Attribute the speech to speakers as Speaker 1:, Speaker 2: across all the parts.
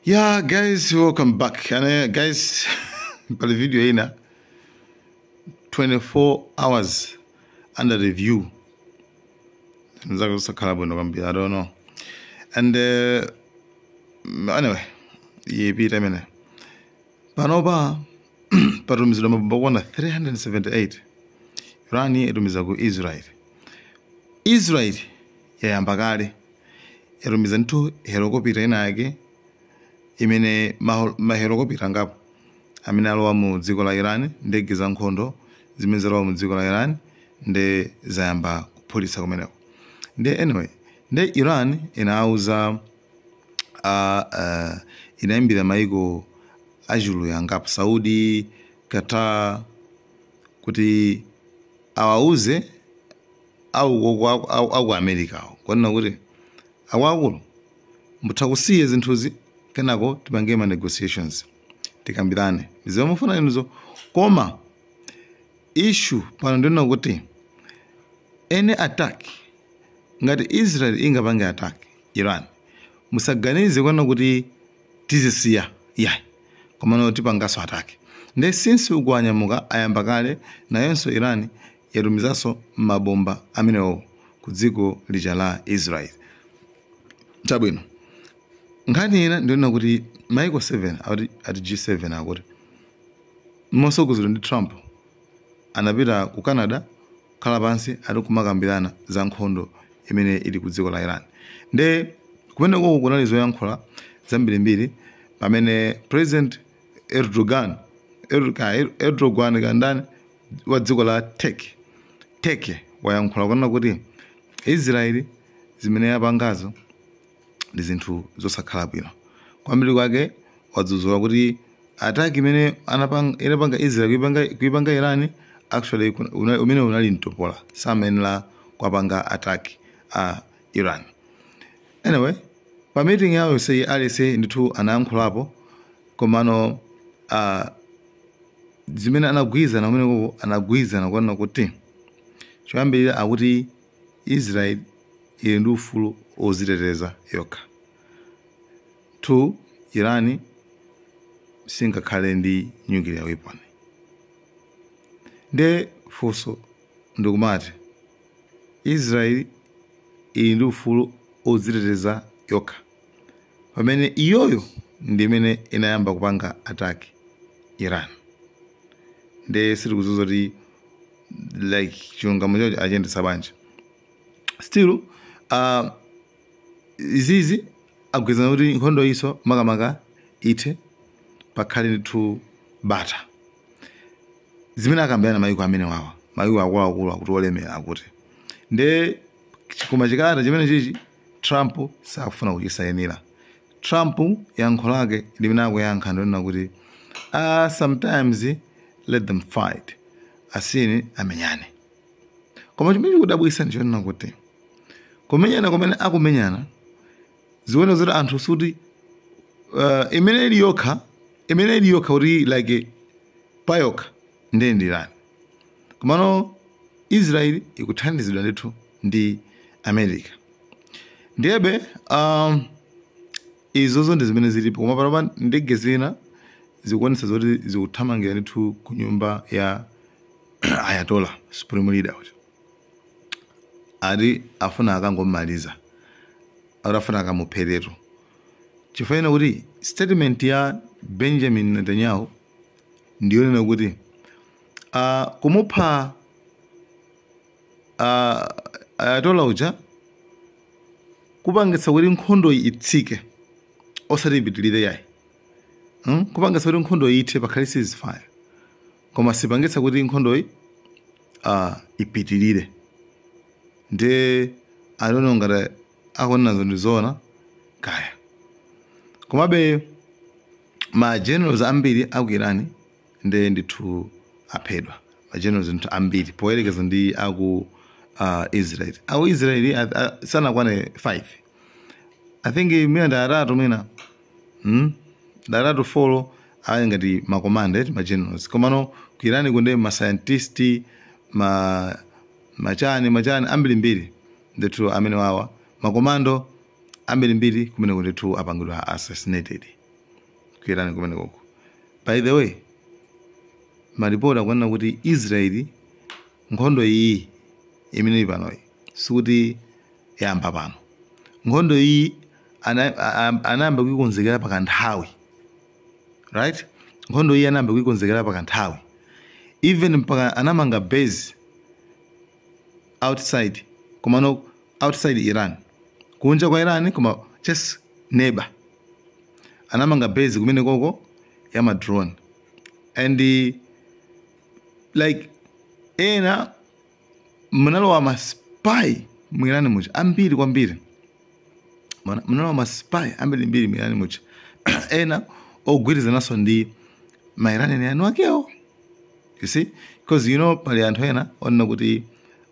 Speaker 1: Yeah, guys, welcome back. And guys, for the video here, 24 hours under review. I don't know. And anyway, ye beat a minute. Panoba, Parumizama 378. Rani Rumizago Israel. Israel, Yambagari, Rumizantu, Herogopi Renage. Imene mahero pitangapo amene alowa mu dziko la Iran ndege za nkhondo zimene zalowa mu dziko la Iran nde zayamba kuphulitsa kumeneko. Anyway, Iran inauza inaimbira maiko ajulu yangapo Saudi, Qatar kuti awauze au America kwanna kuti awakulu mutakusiye zinthuzi kenako tipange ma negotiations tikambirane zimufuna inuzo koma issue pano ndina kuti any attack ngati Israel ingapanga attack Iran musaganize kwana kuti tizisiya koma no tipangaso attack since ukwanyamuka ayamba kale nayonso Iran yarumizaso mabomba amenewo ku dziko lija la Israel. Chabwino ngani ina ndiona kuti maiko 7 ati G7 akuti mosokuzira ndi Trump anapita ku Canada khala pansi ari kumakambirana za nkhondo imene ili ku dziko la Iran. Kumene koko kunalizo yankhula zambirimbiri pamene President Erdogan kandani wa dziko la Turkey wayankhula kuna kuti Israel zimene yapangazo ndi zinthu zosakhala bwino. Kwambiri kwake wadzuzula kuti attack imene inapanga Israel kuipanga Iran actually umene unali mtopola samenela kwapanga attack Iran. Anyway, pa meeting yawo alise ndithu anayankhulapo komano zimene anagwizana umene koko anagwizana kwana kuti choyambirira akuti Israel ili ndi ufulu oziteteza yokha. 2, Iran singakhale ndi nuclear weapon. Funso ndikumati Israel ili ndi ufulu oziteteza yokha pamene iyoyo ndi imene inayamba kupanga attack Iran. Siri kuzuza kuti like chilungamo chocho achendesa banja. Still izizi agwezana kuti nkhondo iso makamaka ithe pakhale ndithu bata zimene akambirana maiko amene wawa maiko akuluakulu akuti olemera akuti chikoma chikata chimene chichi Trump sakufuna kuchisayenera. Trump yankho lake limene akuyankha ndionena kuti sometimes let them fight, asini amenyane. Koma chimene chikudabwisa ndichonena kuti kumenyana kumene akumenyana ziwene zoti anthu suti imene ili yokha kuti like payokha ndi Iran. Komano Israel ikuthandizidwa ndithu ndi America. Izozo ndi zimene zilipo koma panopa ndege zina zikuonesa zoti zikuthamangira ndithu ku nyumba ya Ayatollah Supreme Leader ati afuna akangomaliza afuna akamupheretu chifukwa kuti statement ya Benjamin Netanyahu ndiyonena kuti kumupha Ayatollah uja kupangitsa kuti nkhondo itsike osati ipitilire yayi. Kupangitsa kuti nkhondo ithe pakhale ceasefire koma sipangitsa kuti nkhondo ipitilire. Adono ngati akuonazo ndizoona kaya komabe ma generals ambiri aku Iran ndithu aphedwa. Ma generals ndithu ambiri poyerekeza ndi aku Israel. Aku Israel sanakwane 5. I think mina ndaratu mina ndaratu 4 ali ngati ma commanders ma generals komano ku Iran kunde ma scientists machani ambiri ndithu amene wawa makomando ambiri kumene kuti apangidwa assassinated ku Iran kumene koko. By the way, maripoti akuona kuti Israeli nkhondo iyi imene ili panoyi sikuti yamba pano. Nkhondo iyi anayamba kuikonzekera pakanthawi, right? Nkhondo iyi anayamba kuikonzekera pakanthawi, even mpaka anamanga base outside, komano outside Iran, kunja kwa Iran koma just neighbor. Anamanga base kumene koko ya ma drone, and like ena mnalowa ma spy mwirani mucha ambiri kwambiri, mnalowa ma spy ambiri mwirani mucha ena ogwirizanaso ndi ma Iranian anu akewo. You see, because you know pali anthu ena ona kuti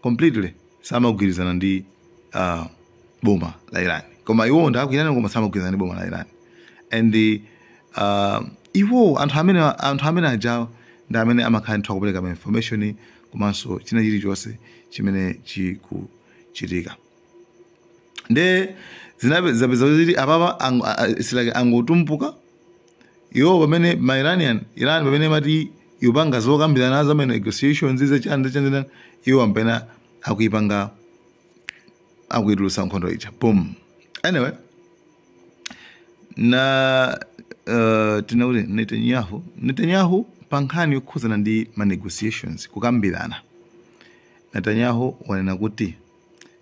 Speaker 1: completely samagwirizana ndi boma la Iran, koma iwo ndakwirana koma samagwirizana ndi boma la Iran. And iwo anthu amene ajawo ndi amene amakhala kupereka information komanso china chilichonse chimene chikuchitika. Nde zapeza kuti apapa angotumpuka iwo pamene ma Iran pamene mati yupanga zokambirana nazo amene negotiations zachanda iwo ampena akuipanga akuitulusa nkhondo ija. Boom. Anyway, na tinauti Netanyahu pankhani yokhuzana ndi ma negotiations kukambirana. Netanyahu wanena kuti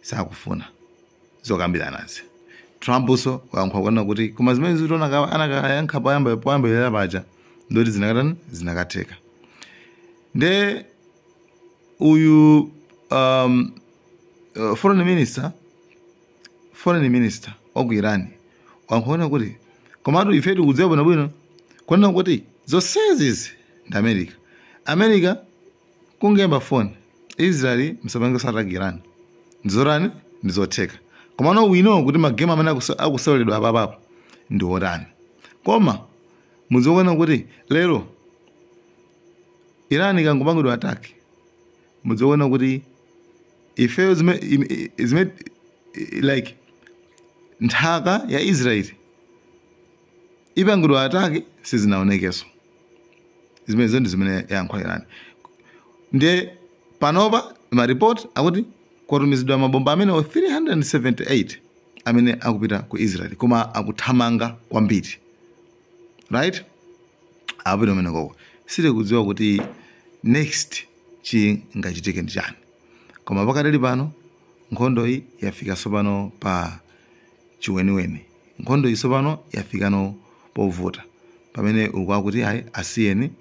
Speaker 1: sakufuna zokambiranazi. Trump also wankhaona kuti koma zimene zitona anakayankha poyamba paja ndoti zinakatheka. Nde uyu foreign minister wa Iran wankhaona kuti komatu ife tikudziwa bwino kwanena kuti zonsezi ndi America kungemba phone Israel msapange sataki Iran ndizorani ndizotheka. Komano we know kuti magame amene akuseweredwa apapo ndi otani. Koma muziona kuti lero Iran ikangopangidwa attack, muziona kuti ifeyo zime like nthaka ya Israel ipangidwa attack sizinaonekeso. Zimenezo ndi zimene yankhola Iran. Nde panopa ma report akuti kwatumizidwa mabomba amene 378 amene akupita ku Israel koma akuthamanga kwambiri, right? Apita amene koko sitikudziwa kuti next chingachitike ndi chani, koma pakadali pano nkhondo iyi yafika sopano pa chiweniweni. Nkhondo iyi sopano yafikano povuta pamene uku akuti ayi asiyeni,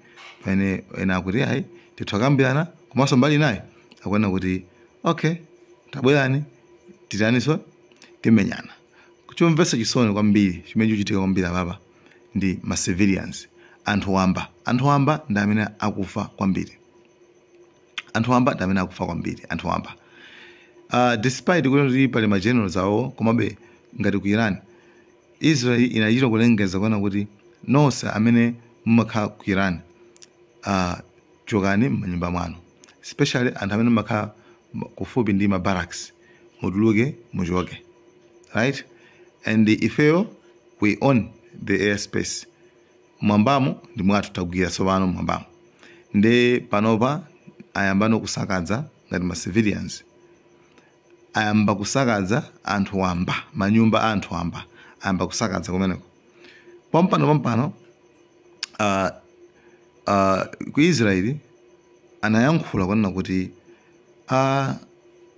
Speaker 1: pamene ena akuti ayi tithakambirana, komanso mbali naye akuona kuti okay tabwerani titaniso timenyana. Kuchomvetsa chisoni kwambiri chimene chichitika kwambiri apapa ndi ma civilians, anthu wamba ndi amene akufa kwambiri. Despite kuti pali ma generals awo komabe ngati ku Iran, Israel inachita kulengeza kuona kuti nonse amene mumakhala ku Iran chokani m'manyumba mwanu, especially anthu amene mumakhala kufupi ndi ma barracks mutuluke muchoke, right? And ifeyo we own the airspace. Mwambamo ndi mwathu tagwira sopano mwambamo. Nde panopa ayambano kusakaza ngati ma civilians, ayamba kusakaza anthu wamba, manyumba anthu wamba ayamba kusakaza kumeneko. Pampano ku Israel anayankhula kwanena kuti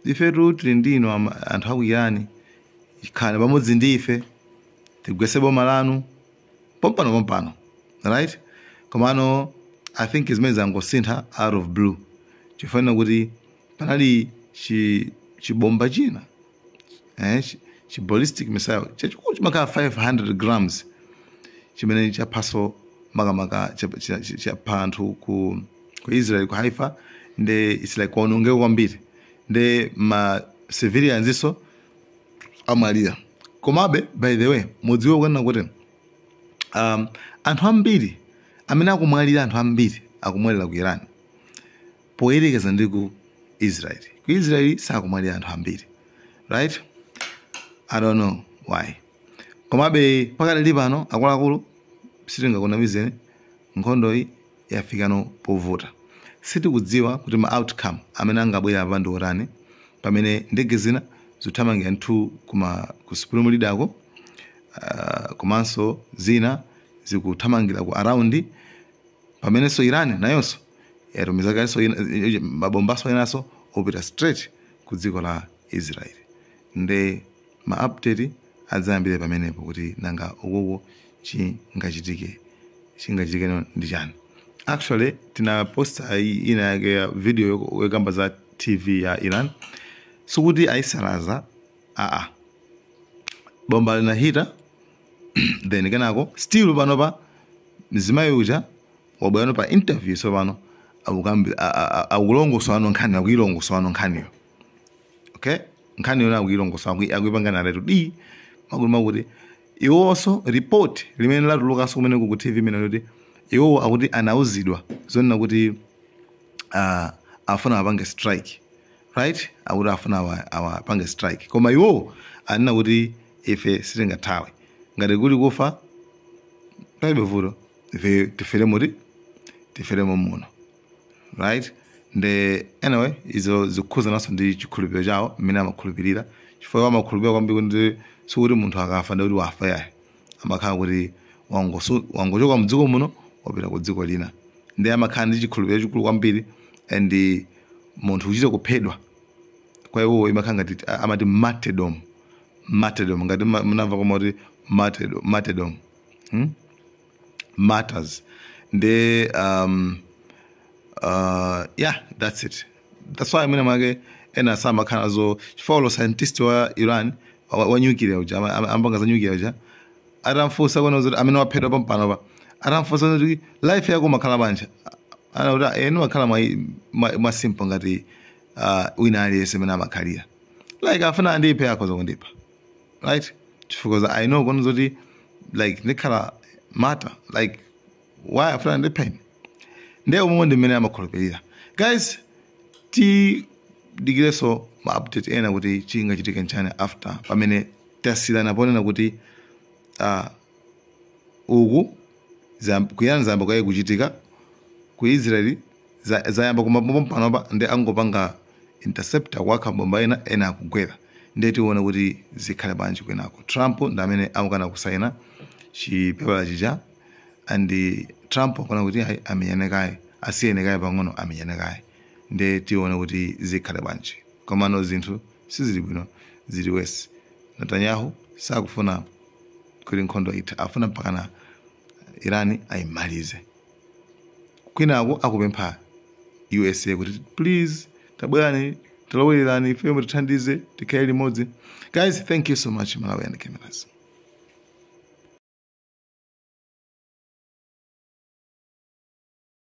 Speaker 1: ifetu tili ndino anthu aku Iran, ikhale pamodzi ndi ife tigwetse boma lanu pompano, right? Komano I think zimene zangosintha out of blue, chifanira kuti panali chibomba china chi ballistic missile chachikulu chimakhala 500 grams chimene chaphaso makamaka chapha anthu ku Israel ku Haifa. Nde it's like kuonongeka kwambiri, nde ma civilians iso amalira. Komabe by the way mudziwe kuona kuti anthu ambiri amene akumwalira, anthu ambiri akumwalira ku Iran poyerekeza ndi ku Israel. Ku Israel sakumwalira anthu ambiri, right? I don't know why. Komabe pakadali pano akuluakulu sitingakunamizeni nkhondo iyi yafikano povuta. Sitikudziwa kuti ma outcome amene angabwera apa ndi otani pamene ndege zina zithamangira anthu ku supreme leaderko komanso zina zikuthamangira ku around pamenenso Iran nayonso yatumiza kalinso mabombaso enaso opita straight ku dziko la Israel. Nde ma update adzayambire pamenepo kuti nanga ukoko chingachitike ndi chani. Actually tina posta ina yake video yokamba za TV ya Iran sukuti aisalaza bomba linahita then kenako still panopa mzimayi uja wabwera pa interview so pano akulongosola nkhani akuilongosola nkhaniyo. Okay, nkhaniyo na akuilongosola akuipangana letu di makuti iwonso report limene latulukanso kumene ku TV imene kuti iwo akuti anauzidwa zonena kuti afuna apange strike, right? Akuti afuna apange strike koma iwo anena kuti ife sitingathawe ngati kuti kufa palibe vuto ife tiferemo muno, right? Nde anyway izo zikukhuza naso ndi chikhulupiriro chawo mmene amakhulupirira chifukwa amakhulupirira kwambiri kuti sikuti munthu akafa ndi kuti wafa yaye amakhala kuti wangochoka mdziko muno wapita ku dziko lina. Ndi amakhala ndi chikhulupiriro chikulu kwambiri and munthu uchite kuphedwa kwa iwo imakhala ngati amati martyrdom ngati munamva koma kuti martyrdom matters. Nde yeah, that's it. That's why mwina mwake ena sama kana zo chifolo scientist wa Iran wa nuclear uja ambanga za nuclear uja atamfusa kono zoti amene waphedwa pampano pa atamfusa kuti life yako makhala banja ana kuti eno makhala mwa simple ngati wina aliyese mene amakhalira like afuna andiphe yako zokundipa, right? Chifukwa I know kono zoti like nikhala matter like why afuna andiphe nde umonde mene amakhulupirira. Guys, digireso ma update ena kuti chingachitike nchani after pamene tasirana ponena kuti uku kuyana zamba kwaye kuchitika ku Israeli zayamba kumabomba panopa nde angopanga interceptor kwakha bomba ena akugwera nde tiona kuti zikhale banji kwenako. Trump ndamene amukana kusaina chipepala chija and Trump akona kuti amenyanekaye asiyenekaye pang'ono amenyanekaye nde tiona kuti zikhale banji komano zinthu sizili bwino zili wesi. Netanyahu sakufuna kuti nkhondo ita afuna mpakana Irani ayimalize. Kwinako akupempha USA kuti please tabwerani talowelani ife mutithandize tikhale limodzi. Guys, thank you so much Malawi and cameras.